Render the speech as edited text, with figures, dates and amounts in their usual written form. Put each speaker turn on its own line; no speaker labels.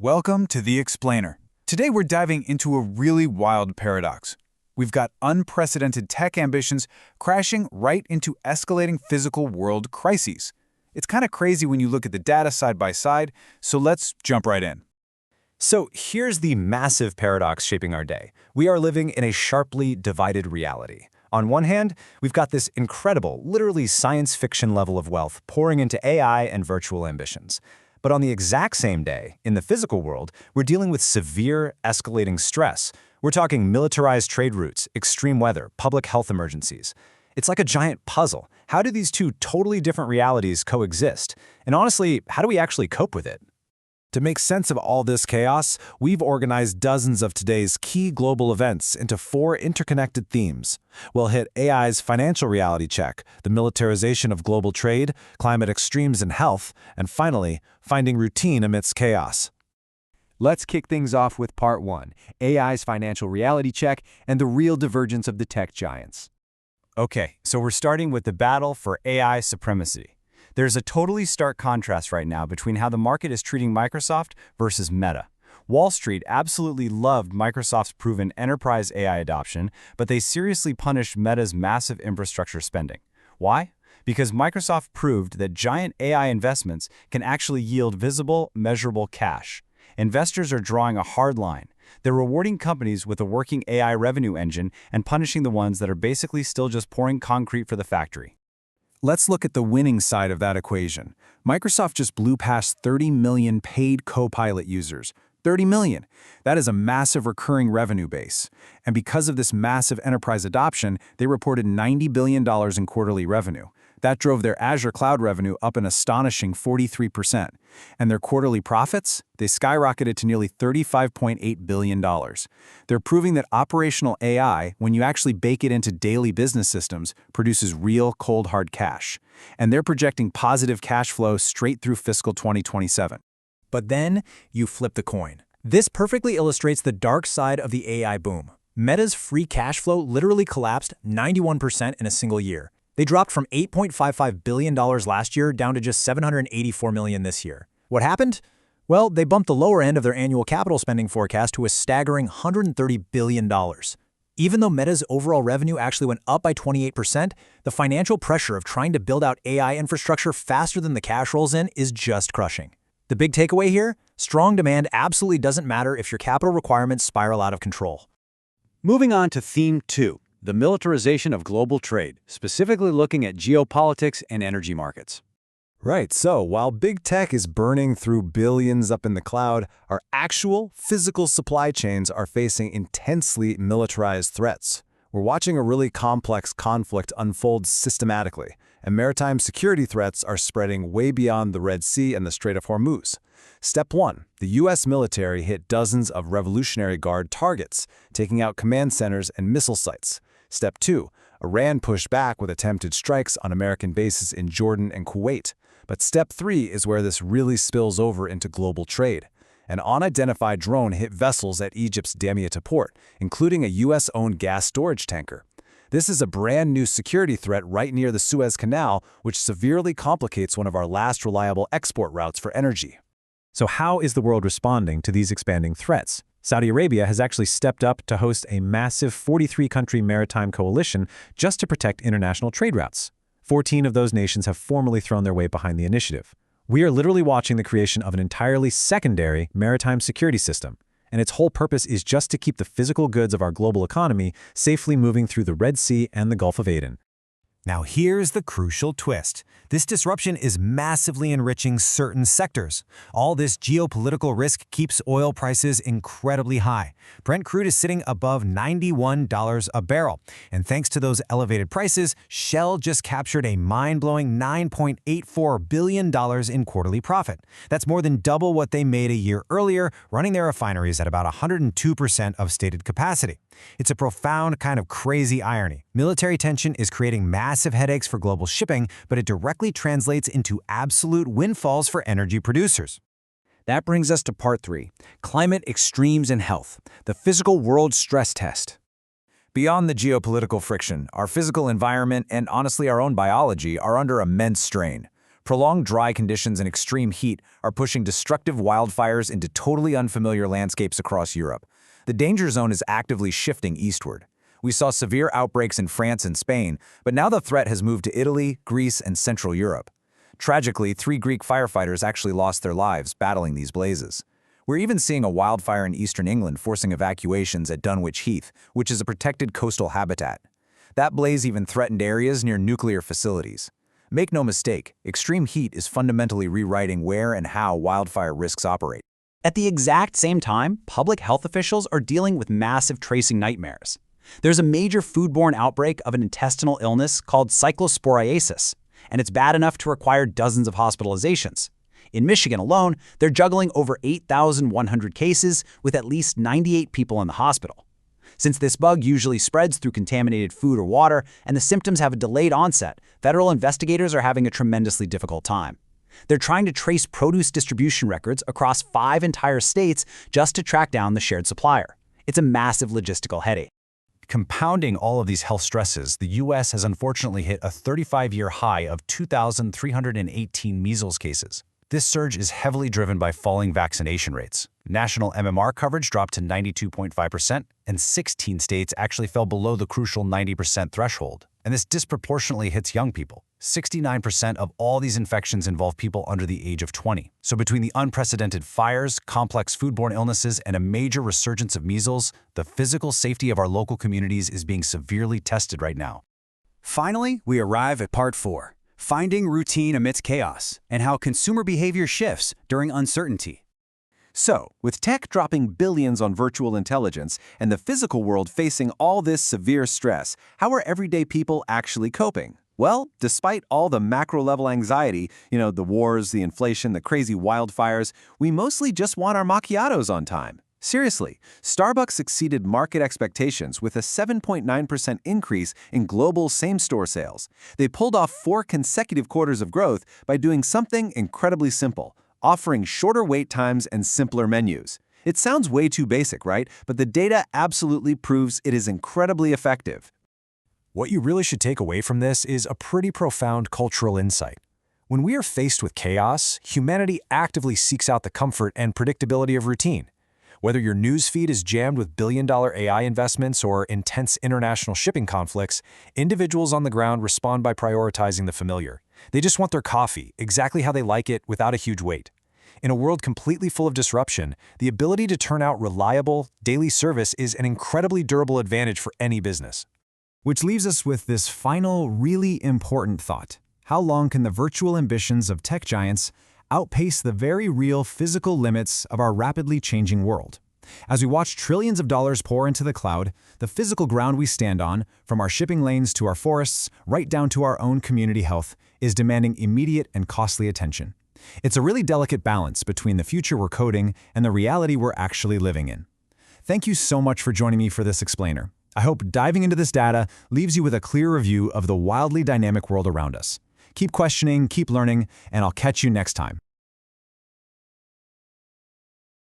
Welcome to The Explainer. Today we're diving into a really wild paradox. We've got unprecedented tech ambitions crashing right into escalating physical world crises. It's kind of crazy when you look at the data side by side, so let's jump right in.
So here's the massive paradox shaping our day. We are living in a sharply divided reality. On one hand, we've got this incredible, literally science fiction level of wealth pouring into AI and virtual ambitions. But on the exact same day, in the physical world, we're dealing with severe, escalating stress. We're talking militarized trade routes, extreme weather, public health emergencies. It's like a giant puzzle. How do these two totally different realities coexist? And honestly, how do we actually cope with it?
To make sense of all this chaos, we've organized dozens of today's key global events into 4 interconnected themes. We'll hit AI's financial reality check, the militarization of global trade, climate extremes in health, and finally, finding routine amidst chaos.
Let's kick things off with Part 1, AI's financial reality check and the real divergence of the tech giants.
Okay, so we're starting with the battle for AI supremacy. There's a totally stark contrast right now between how the market is treating Microsoft versus Meta. Wall Street absolutely loved Microsoft's proven enterprise AI adoption, but they seriously punished Meta's massive infrastructure spending. Why? Because Microsoft proved that giant AI investments can actually yield visible, measurable cash. Investors are drawing a hard line. They're rewarding companies with a working AI revenue engine and punishing the ones that are basically still just pouring concrete for the factory.
Let's look at the winning side of that equation. Microsoft just blew past 30 million paid Copilot users. 30 million. That is a massive recurring revenue base. And because of this massive enterprise adoption, they reported $90 billion in quarterly revenue. That drove their Azure cloud revenue up an astonishing 43%. And their quarterly profits? They skyrocketed to nearly $35.8 billion. They're proving that operational AI, when you actually bake it into daily business systems, produces real cold hard cash. And they're projecting positive cash flow straight through fiscal 2027.
But then you flip the coin. This perfectly illustrates the dark side of the AI boom. Meta's free cash flow literally collapsed 91% in a single year. They dropped from $8.55 billion last year down to just $784 million this year. What happened? Well, they bumped the lower end of their annual capital spending forecast to a staggering $130 billion. Even though Meta's overall revenue actually went up by 28%, the financial pressure of trying to build out AI infrastructure faster than the cash rolls in is just crushing. The big takeaway here? Strong demand absolutely doesn't matter if your capital requirements spiral out of control.
Moving on to Theme 2, the militarization of global trade, specifically looking at geopolitics and energy markets.
Right, so while big tech is burning through billions up in the cloud, our actual physical supply chains are facing intensely militarized threats. We're watching a really complex conflict unfold systematically, and maritime security threats are spreading way beyond the Red Sea and the Strait of Hormuz. Step 1. The U.S. military hit dozens of Revolutionary Guard targets, taking out command centers and missile sites. Step 2. Iran pushed back with attempted strikes on American bases in Jordan and Kuwait. But Step 3 is where this really spills over into global trade. An unidentified drone hit vessels at Egypt's Damietta port, including a U.S.-owned gas storage tanker. This is a brand new security threat right near the Suez Canal, which severely complicates one of our last reliable export routes for energy.
So how is the world responding to these expanding threats? Saudi Arabia has actually stepped up to host a massive 43-country maritime coalition just to protect international trade routes. 14 of those nations have formally thrown their weight behind the initiative. We are literally watching the creation of an entirely secondary maritime security system, and its whole purpose is just to keep the physical goods of our global economy safely moving through the Red Sea and the Gulf of Aden.
Now here's the crucial twist. This disruption is massively enriching certain sectors. All this geopolitical risk keeps oil prices incredibly high. Brent crude is sitting above $91 a barrel. And thanks to those elevated prices, Shell just captured a mind-blowing $9.84 billion in quarterly profit. That's more than double what they made a year earlier, running their refineries at about 102% of stated capacity. It's a profound kind of crazy irony. Military tension is creating massive headaches for global shipping, but it directly translates into absolute windfalls for energy producers.
That brings us to Part 3, climate extremes in health, the physical world stress test.
Beyond the geopolitical friction, our physical environment and honestly our own biology are under immense strain. Prolonged dry conditions and extreme heat are pushing destructive wildfires into totally unfamiliar landscapes across Europe. The danger zone is actively shifting eastward. We saw severe outbreaks in France and Spain, but now the threat has moved to Italy, Greece, and Central Europe. Tragically, 3 Greek firefighters actually lost their lives battling these blazes. We're even seeing a wildfire in eastern England forcing evacuations at Dunwich Heath, which is a protected coastal habitat. That blaze even threatened areas near nuclear facilities. Make no mistake, extreme heat is fundamentally rewriting where and how wildfire risks operate.
At the exact same time, public health officials are dealing with massive tracing nightmares. There's a major foodborne outbreak of an intestinal illness called cyclosporiasis, and it's bad enough to require dozens of hospitalizations. In Michigan alone, they're juggling over 8,100 cases with at least 98 people in the hospital. Since this bug usually spreads through contaminated food or water and the symptoms have a delayed onset, federal investigators are having a tremendously difficult time. They're trying to trace produce distribution records across 5 entire states just to track down the shared supplier. It's a massive logistical headache.
Compounding all of these health stresses, the U.S. has unfortunately hit a 35-year high of 2,318 measles cases. This surge is heavily driven by falling vaccination rates. National MMR coverage dropped to 92.5%, and 16 states actually fell below the crucial 90% threshold. And this disproportionately hits young people. 69% of all these infections involve people under the age of 20. So between the unprecedented fires, complex foodborne illnesses, and a major resurgence of measles, the physical safety of our local communities is being severely tested right now.
Finally, we arrive at part 4. Finding routine amidst chaos, and how consumer behavior shifts during uncertainty.
So, with tech dropping billions on virtual intelligence and the physical world facing all this severe stress, how are everyday people actually coping? Well, despite all the macro-level anxiety, the wars, the inflation, the crazy wildfires, we mostly just want our macchiatos on time. Seriously, Starbucks exceeded market expectations with a 7.9% increase in global same-store sales. They pulled off 4 consecutive quarters of growth by doing something incredibly simple, offering shorter wait times and simpler menus. It sounds way too basic, right? But the data absolutely proves it is incredibly effective.
What you really should take away from this is a pretty profound cultural insight. When we are faced with chaos, humanity actively seeks out the comfort and predictability of routine. Whether your newsfeed is jammed with billion-dollar AI investments or intense international shipping conflicts, individuals on the ground respond by prioritizing the familiar. They just want their coffee, exactly how they like it, without a huge wait. In a world completely full of disruption, the ability to turn out reliable, daily service is an incredibly durable advantage for any business. Which leaves us with this final, really important thought. How long can the virtual ambitions of tech giants outpace the very real physical limits of our rapidly changing world? As we watch trillions of dollars pour into the cloud, the physical ground we stand on, from our shipping lanes to our forests, right down to our own community health, is demanding immediate and costly attention. It's a really delicate balance between the future we're coding and the reality we're actually living in. Thank you so much for joining me for this explainer. I hope diving into this data leaves you with a clear view of the wildly dynamic world around us. Keep questioning, keep learning, and I'll catch you next time.